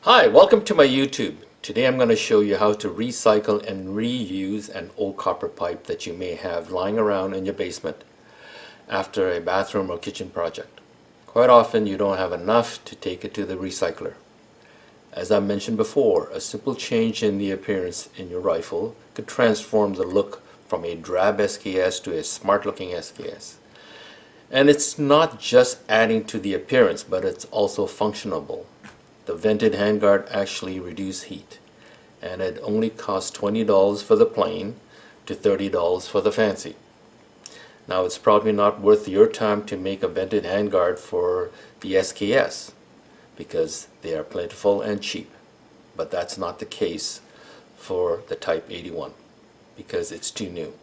Hi, welcome to my YouTube. Today I'm going to show you how to recycle and reuse an old copper pipe that you may have lying around in your basement after a bathroom or kitchen project. Quite often you don't have enough to take it to the recycler. As I mentioned before, a simple change in the appearance in your rifle could transform the look from a drab SKS to a smart looking SKS. And it's not just adding to the appearance, but it's also functional. The vented handguard actually reduces heat, and it only costs $20 for the plain to $30 for the fancy. Now it's probably not worth your time to make a vented handguard for the SKS because they are plentiful and cheap, but that's not the case for the Type 81 because it's too new.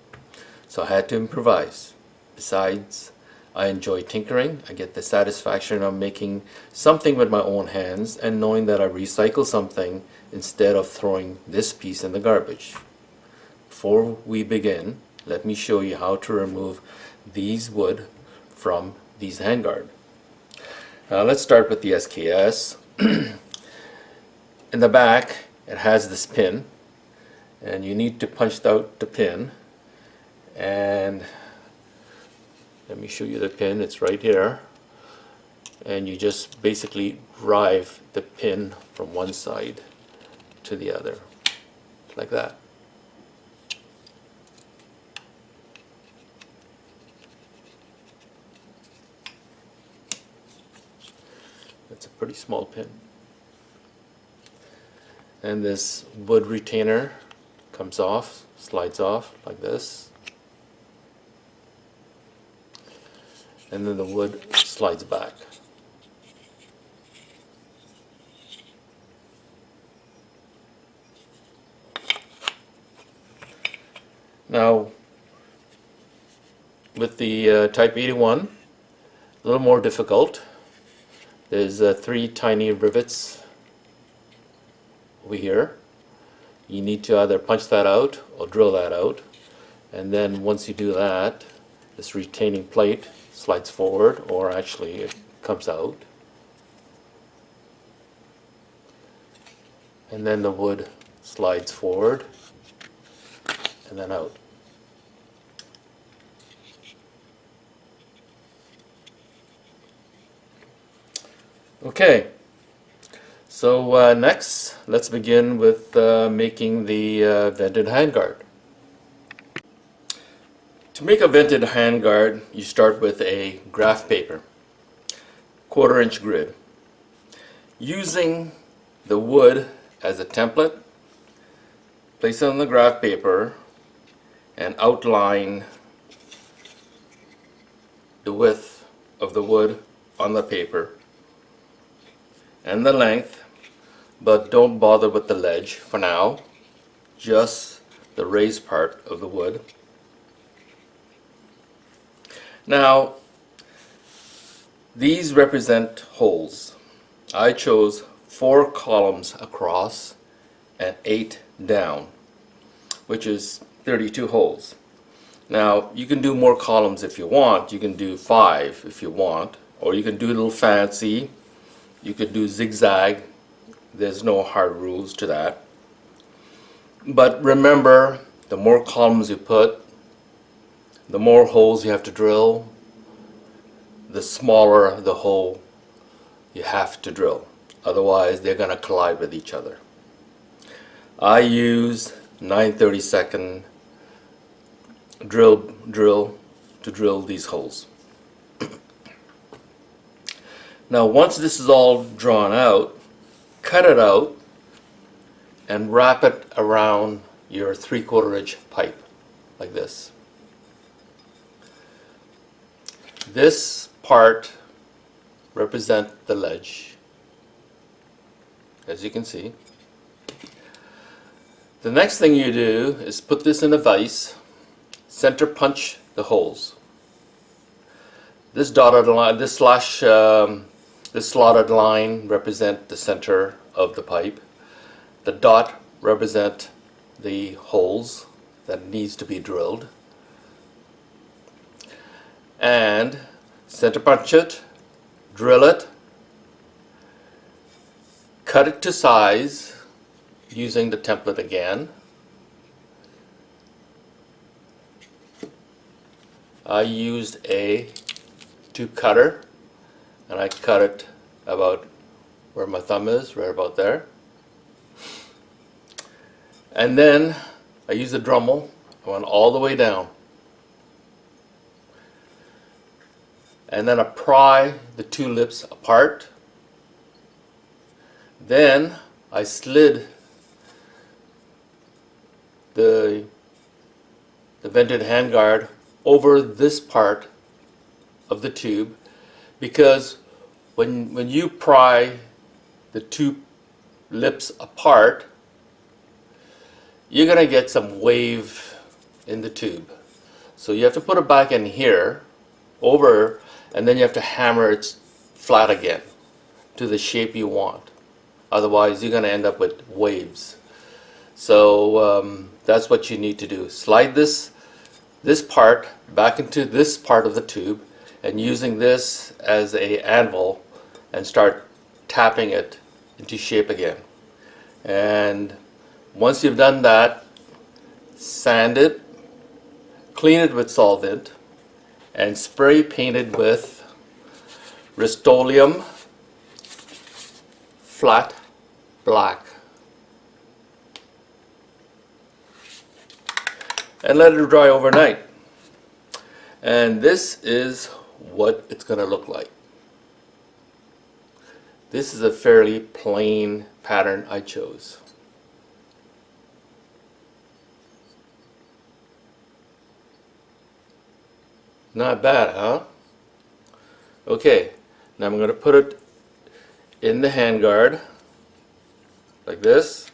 So I had to improvise. Besides, I enjoy tinkering. I get the satisfaction of making something with my own hands and knowing that I recycle something instead of throwing this piece in the garbage. Before we begin, let me show you how to remove these wood from these handguard. Now let's start with the SKS. In the back it has this pin, and you need to punch out the pin, and let me show you the pin. It's right here, and you just basically drive the pin from one side to the other like that. That's a pretty small pin, and this wood retainer comes off, slides off like this, and then the wood slides back. Now with the Type 81, a little more difficult. There's 3 tiny rivets over here. You need to either punch that out or drill that out, and then once you do that, this retaining plate slides forward, or actually it comes out, and then the wood slides forward and then out. Okay, so next let's begin with making the vented handguard. To make a vented handguard, you start with a graph paper, 1/4 inch grid. Using the wood as a template, place it on the graph paper and outline the width of the wood on the paper and the length, but don't bother with the ledge for now, just the raised part of the wood. Now, these represent holes. I chose 4 columns across and 8 down, which is 32 holes. Now, you can do more columns if you want. You can do 5 if you want, or you can do a little fancy. You could do zigzag. There's no hard rules to that. But remember, the more columns you put, the more holes you have to drill, the smaller the hole you have to drill. Otherwise, they're going to collide with each other. I use 9/32 drill to drill these holes. Now, once this is all drawn out, cut it out and wrap it around your 3/4 inch pipe like this. This part represents the ledge, as you can see. The next thing you do is put this in a vise, center punch the holes. This dotted line, this slotted line represent the center of the pipe. The dot represent the holes that needs to be drilled. And center punch it, drill it, cut it to size using the template again. I used a tube cutter and I cut it about where my thumb is, right about there. And then I used a Dremel. I went all the way down. And then I pry the two lips apart. Then I slid the vented handguard over this part of the tube, because when you pry the two lips apart, you're going to get some wave in the tube. So you have to put it back in here, over, and then you have to hammer it flat again to the shape you want. Otherwise, you're going to end up with waves. So that's what you need to do. Slide this part back into this part of the tube, and using this as an anvil, and start tapping it into shape again. And once you've done that, sand it, clean it with solvent, and spray paint it with Rust-Oleum flat black. And let it dry overnight. And this is what it's going to look like. This is a fairly plain pattern I chose. Not bad, huh? Okay, now I'm going to put it in the handguard like this.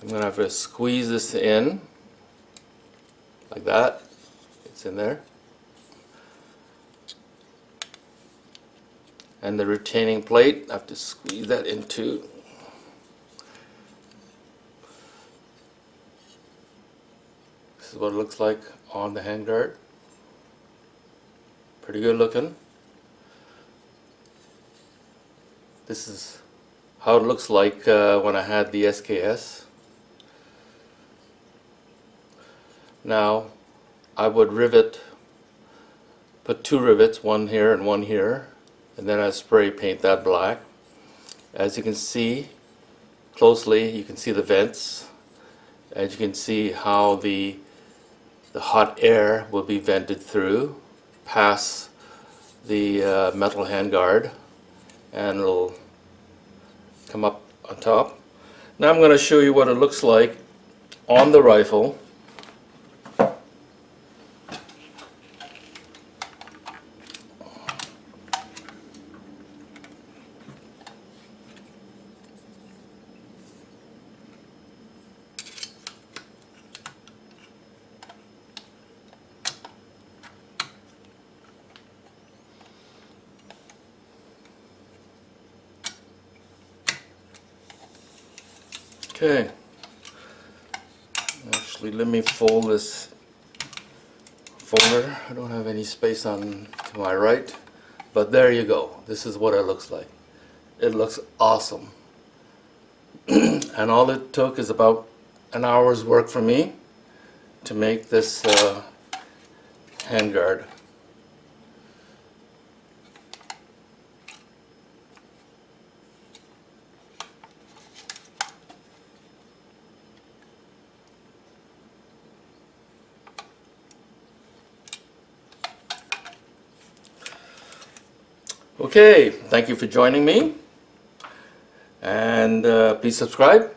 I'm going to have to squeeze this in like that. It's in there. And the retaining plate, I have to squeeze that in too. This is what it looks like on the handguard. Pretty good looking. This is how it looks like when I had the SKS. Now I would rivet, put two rivets, one here and one here, and then I spray paint that black. As you can see closely, you can see the vents. As you can see how the hot air will be vented through past the metal handguard, and it'll come up on top. Now I'm going to show you what it looks like on the rifle. Okay, actually let me fold this folder. I don't have any space on to my right, but there you go. This is what it looks like. It looks awesome. And all it took is about an hour's work for me to make this handguard. Okay, thank you for joining me, and please subscribe.